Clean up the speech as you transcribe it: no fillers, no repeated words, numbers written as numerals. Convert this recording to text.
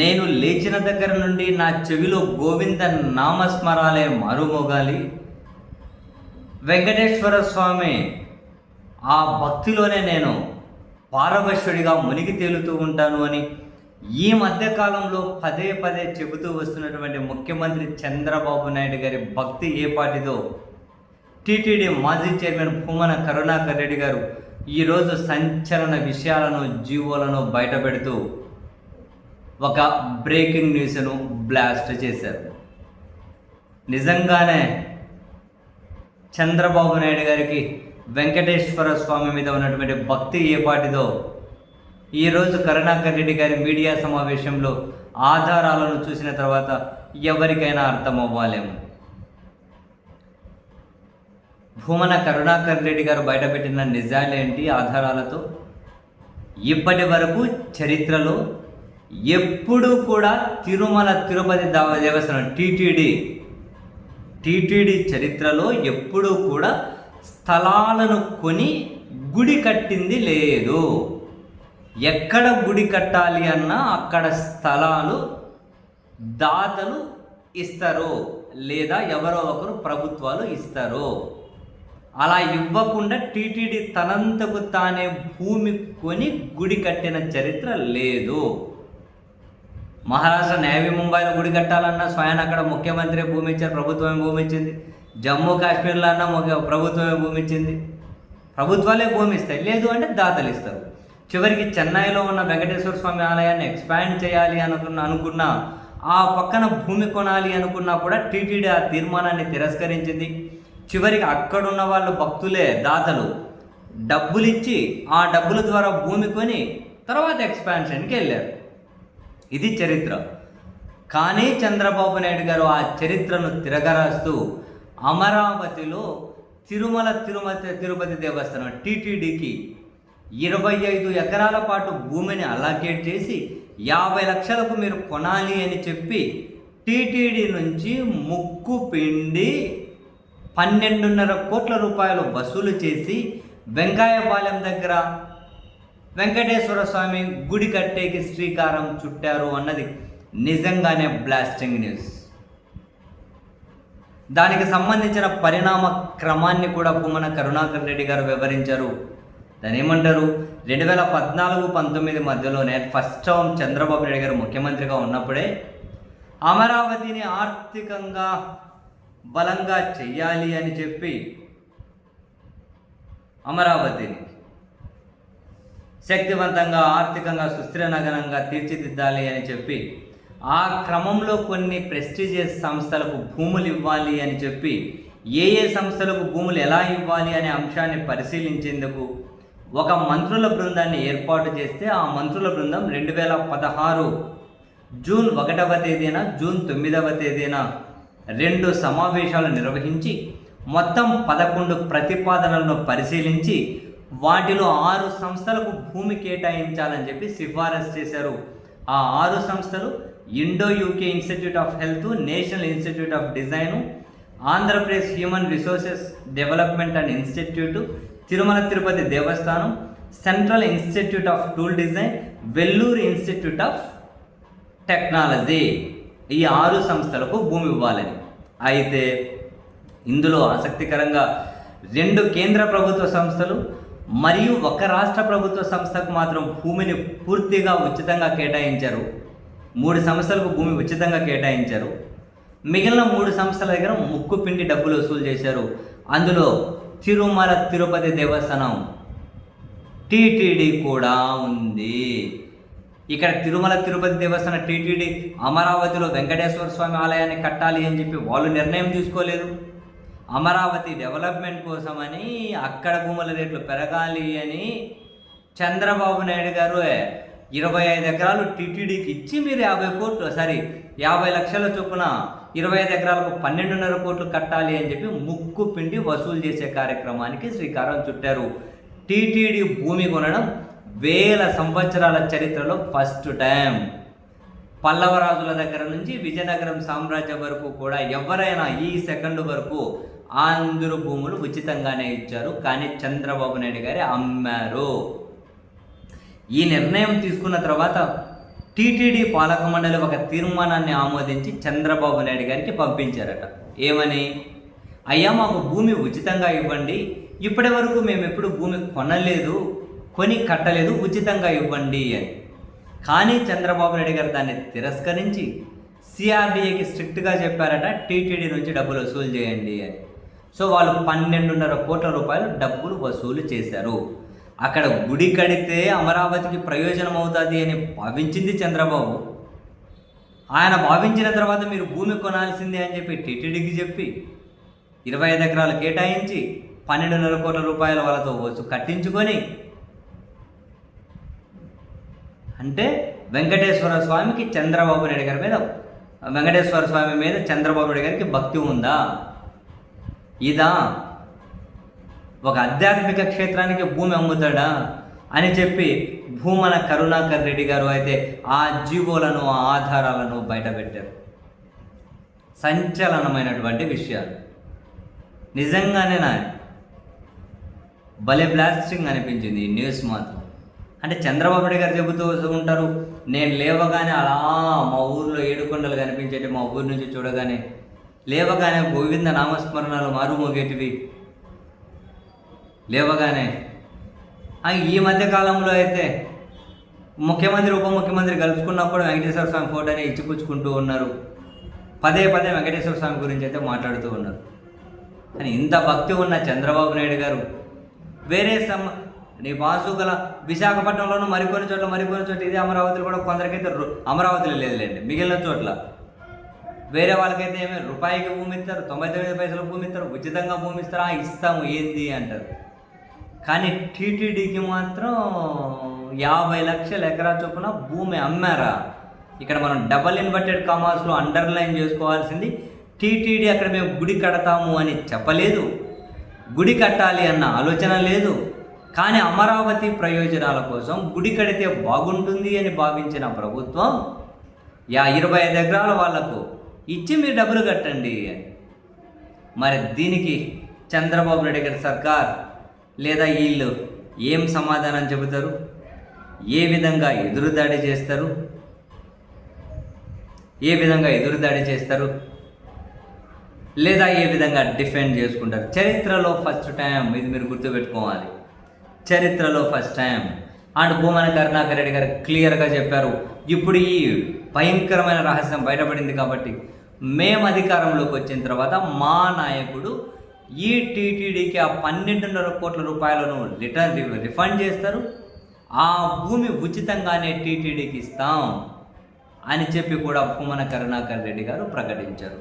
నేను లేచిన దగ్గర నుండి నా చెవిలో గోవింద నామస్మరాలే మారుమోగాలి. వెంకటేశ్వర స్వామి ఆ భక్తిలోనే నేను పారవశ్యుడిగా మునిగి తేలుతూ ఉంటాను అని ఈ మధ్యకాలంలో పదే పదే చెబుతూ వస్తున్నటువంటి ముఖ్యమంత్రి చంద్రబాబు నాయుడు గారి భక్తి ఏ పాటిదో టీటీడీ మాజీ చైర్మన్ భూమన కరుణాకర్ రెడ్డి గారు ఈరోజు సంచలన విషయాలను జీవోలను బయటపెడుతూ ఒక బ్రేకింగ్ న్యూస్ను బ్లాస్ట్ చేశారు. నిజంగానే చంద్రబాబు నాయుడు గారికి వెంకటేశ్వర స్వామి మీద ఉన్నటువంటి భక్తి ఏ పాటిదో ఈరోజు కరుణాకర్ రెడ్డి గారి మీడియా సమావేశంలో ఆధారాలను చూసిన తర్వాత ఎవరికైనా అర్థమవ్వాలేమో. భూమన కరుణాకర్ రెడ్డి గారు బయటపెట్టిన నిజాలేంటి ఆధారాలతో ఇప్పటి వరకు చరిత్రలో ఎప్పుడూ కూడా తిరుమల తిరుపతి దేవస్థానం టీటీడీ చరిత్రలో ఎప్పుడూ కూడా స్థలాలను కొని గుడి కట్టింది లేదు. ఎక్కడ గుడి కట్టాలి అన్నా అక్కడ స్థలాలు దాతలు ఇస్తారు లేదా ఎవరో ఒకరు ప్రభుత్వాలు ఇస్తారు. అలా ఇవ్వకుండా టీటీడీ తనంతకు తానే భూమి కొని గుడి కట్టిన చరిత్ర లేదు. మహారాష్ట్ర నేవీ ముంబైలో గుడి కట్టాలన్నా స్వయం అక్కడ ముఖ్యమంత్రి భూమి ఇచ్చారు, ప్రభుత్వమే భూమి ఇచ్చింది. జమ్మూ కాశ్మీర్లో అన్నా ప్రభుత్వమే భూమి ఇచ్చింది. ప్రభుత్వాలే భూమి ఇస్తాయి, లేదు అంటే దాతలు ఇస్తారు. చివరికి చెన్నైలో ఉన్న వెంకటేశ్వర స్వామి ఆలయాన్ని ఎక్స్పాండ్ చేయాలి అనుకున్నా ఆ పక్కన భూమి కొనాలి అనుకున్నా కూడా టీటీడీ ఆ తీర్మానాన్ని తిరస్కరించింది. చివరికి అక్కడున్న వాళ్ళు భక్తులే దాతలు డబ్బులు ఇచ్చి ఆ డబ్బుల ద్వారా భూమి కొని తర్వాత ఎక్స్పాన్షన్కి వెళ్ళారు. ఇది చరిత్ర. కానీ చంద్రబాబు నాయుడు గారు ఆ చరిత్రను తిరగరాస్తూ అమరావతిలో తిరుపతి దేవస్థానం టీటీడీకి 25 ఎకరాల పాటు భూమిని అలాకేట్ చేసి 50 లక్షలకు మీరు కొనాలి అని చెప్పి టీటీడీ నుంచి ముక్కు పిండి 12.5 కోట్ల రూపాయలు వసూలు చేసి వెంకాయపాలెం దగ్గర వెంకటేశ్వర స్వామి గుడి కట్టేకి శ్రీకారం చుట్టారు అన్నది నిజంగానే బ్లాస్టింగ్ న్యూస్. దానికి సంబంధించిన పరిణామ క్రమాన్ని కూడా భూమన కరుణాకర్ రెడ్డి గారు వివరించారు. దాని ఏమంటారు, 2014-19 మధ్యలోనే ఫస్ట్ టైం చంద్రబాబు నాయుడు గారు ముఖ్యమంత్రిగా ఉన్నప్పుడే అమరావతిని ఆర్థికంగా బలంగా చెయ్యాలి అని చెప్పి అమరావతిని శక్తివంతంగా ఆర్థికంగా సుస్థిర నగరంగా తీర్చిదిద్దాలి అని చెప్పి ఆ క్రమంలో కొన్ని ప్రెస్టీజియస్ సంస్థలకు భూములు ఇవ్వాలి అని చెప్పి ఏ సంస్థలకు భూములు ఎలా ఇవ్వాలి అనే అంశాన్ని పరిశీలించేందుకు ఒక మంత్రుల బృందాన్ని ఏర్పాటు చేస్తే ఆ మంత్రుల బృందం 2016 జూన్ 1వ తేదీన జూన్ 9వ తేదీన 2 సమావేశాలు నిర్వహించి మొత్తం 11 ప్రతిపాదనలను పరిశీలించి వాటిలో 6 సంస్థలకు భూమి కేటాయించాలని చెప్పి సిఫారసు చేశారు. ఆ 6 సంస్థలు Indo UK institute of health, national institute of design, Andhra Pradesh human resources development and institute, Tirumala Tirupati Devasthanam, central institute of tool design, Vellore institute of technology. ఈ 6 సంస్థలకు భూమి ఇవ్వాలని. అయితే ఇందులో ఆసక్తికరంగా 2 కేంద్ర ప్రభుత్వ సంస్థలు మరియు 1 రాష్ట్ర ప్రభుత్వ సంస్థకు మాత్రం భూమిని పూర్తిగా ఉచితంగా కేటాయించారు. 3 సంస్థలకు భూమి ఉచితంగా కేటాయించారు. మిగిలిన 3 సంస్థల దగ్గర ముక్కు పిండి డబ్బులు వసూలు చేశారు. అందులో తిరుమల తిరుపతి దేవస్థానం టీటీడీ కూడా ఉంది. ఇక్కడ తిరుమల తిరుపతి దేవస్థానం టీటీడీ అమరావతిలో వెంకటేశ్వర స్వామి ఆలయాన్ని కట్టాలి అని చెప్పి వాళ్ళు నిర్ణయం తీసుకోలేదు. అమరావతి డెవలప్మెంట్ కోసమని అక్కడ భూముల రేట్లు పెరగాలి అని చంద్రబాబు నాయుడు గారు 25 ఎకరాలు టీటీడీకి ఇచ్చి మీరు 50 లక్షల చొప్పున 25 ఎకరాలకు 12.5 కోట్లు కట్టాలి అని చెప్పి ముక్కు పిండి వసూలు చేసే కార్యక్రమానికి శ్రీకారం చుట్టారు. టీటీడీ భూమి కొనడం 1000 సంవత్సరాల చరిత్రలో ఫస్ట్ టైం. పల్లవరాజుల దగ్గర నుంచి విజయనగరం సామ్రాజ్యం వరకు కూడా ఎవరైనా ఈ సెకండ్ వరకు అందరూ భూములు ఉచితంగానే ఇచ్చారు. కానీ చంద్రబాబు నాయుడు గారే అమ్మారు. ఈ నిర్ణయం తీసుకున్న తర్వాత టీటీడీ పాలక మండలి ఒక తీర్మానాన్ని ఆమోదించి చంద్రబాబు నాయుడు గారికి పంపించారట. ఏమని? అయ్యా, మాకు భూమి ఉచితంగా ఇవ్వండి, ఇప్పటి వరకు మేము ఎప్పుడు భూమి కొనలేదు, కొని కట్టలేదు, ఉచితంగా ఇవ్వండి అని. కానీ చంద్రబాబు నాయుడు గారు దాన్ని తిరస్కరించి సిఆర్డీఏకి స్ట్రిక్ట్గా చెప్పారట, టీటీడీ నుంచి డబ్బులు వసూలు చేయండి అని. సో వాళ్ళు 12.5 కోట్ల రూపాయలు డబ్బులు వసూలు చేశారు. అక్కడ గుడి కడితే అమరావతికి ప్రయోజనం అవుతుంది అని భావించింది చంద్రబాబు. ఆయన భావించిన తర్వాత మీరు భూమి కొనాల్సిందే అని చెప్పి టీటీడీకి చెప్పి 25 ఎకరాలు కేటాయించి 12.5 కోట్ల రూపాయల వాళ్ళతో కట్టించుకొని, అంటే వెంకటేశ్వర స్వామికి చంద్రబాబు నాయుడు గారి మీద, వెంకటేశ్వర స్వామి మీద చంద్రబాబు నాయుడు గారికి భక్తి ఉందా? ఇదా ఒక ఆధ్యాత్మిక క్షేత్రానికి భూమి అమ్ముతాడా అని చెప్పి భూమన కరుణాకర్ రెడ్డి గారు అయితే ఆ జీవోలను, ఆ ఆధారాలను బయటపెట్టారు. సంచలనమైనటువంటి విషయాలు. నిజంగానే భలే బ్లాస్టింగ్ అనిపించింది ఈ న్యూస్ మాత్రం. అంటే చంద్రబాబు నాయుడు గారు చెబుతూ ఉంటారు, నేను లేవగానే అలా మా ఊర్లో ఏడుకొండలు కనిపించేటి, మా ఊరి నుంచి చూడగానే లేవగానే గోవింద నామస్మరణలు మారుమోగేటివి లేవగానే. ఈ మధ్య కాలంలో అయితే ముఖ్యమంత్రి, ఉప ముఖ్యమంత్రి కలుసుకున్నా కూడా వెంకటేశ్వర స్వామి ఫోటోని ఇచ్చిపుచ్చుకుంటూ ఉన్నారు. పదే వెంకటేశ్వర స్వామి గురించి అయితే మాట్లాడుతూ ఉన్నారు. కానీ ఇంత భక్తి ఉన్న చంద్రబాబు నాయుడు గారు వేరే నీ వాసు గల విశాఖపట్నంలోనూ మరికొన్ని చోట్ల ఇదే అమరావతిలో కూడా కొందరికైతే అమరావతిలో లేదులేండి, మిగిలిన చోట్ల వేరే వాళ్ళకైతే ఏమీ రూపాయికి భూమి ఇస్తారు, 99 పైసలకు భూమి ఇస్తారు, ఉచితంగా భూమి ఇస్తారా, ఇస్తాము ఏంది అంటారు. కానీ టీటీడీకి మాత్రం 50 లక్షల ఎకరా చొప్పున భూమి అమ్మారా? ఇక్కడ మనం డబల్ ఇన్వర్టెడ్ కామాస్లో అండర్లైన్ చేసుకోవాల్సింది, టీటీడీ అక్కడ మేము గుడి కడతాము అని చెప్పలేదు, గుడి కట్టాలి అన్న ఆలోచన లేదు. కానీ అమరావతి ప్రయోజనాల కోసం గుడి కడితే బాగుంటుంది అని భావించిన ప్రభుత్వం 25 ఎకరాల వాళ్లకు ఇచ్చి మీరు డబ్బులు కట్టండి అని. మరి దీనికి చంద్రబాబు నాయుడు గారి సర్కార్ లేదా వీళ్ళు ఏం సమాధానం చెబుతారు? ఏ విధంగా ఎదురుదాడి చేస్తారు? లేదా ఏ విధంగా డిఫెండ్ చేసుకుంటారు? చరిత్రలో ఫస్ట్ టైం ఇది మీరు గుర్తుపెట్టుకోవాలి. చరిత్రలో first time. And Bhumana Karunakar Reddy గారు క్లియర్గా చెప్పారు, ఇప్పుడు ఈ భయంకరమైన రహస్యం బయటపడింది కాబట్టి మేము అధికారంలోకి వచ్చిన తర్వాత మా నాయకుడు ఈ టీటీడీకి ఆ 12.5 కోట్ల రూపాయలను రిఫండ్ చేస్తారు, ఆ భూమి ఉచితంగానే టీటీడీకి ఇస్తాం అని చెప్పి కూడా భూమన కరుణాకర్ రెడ్డి గారు ప్రకటించారు.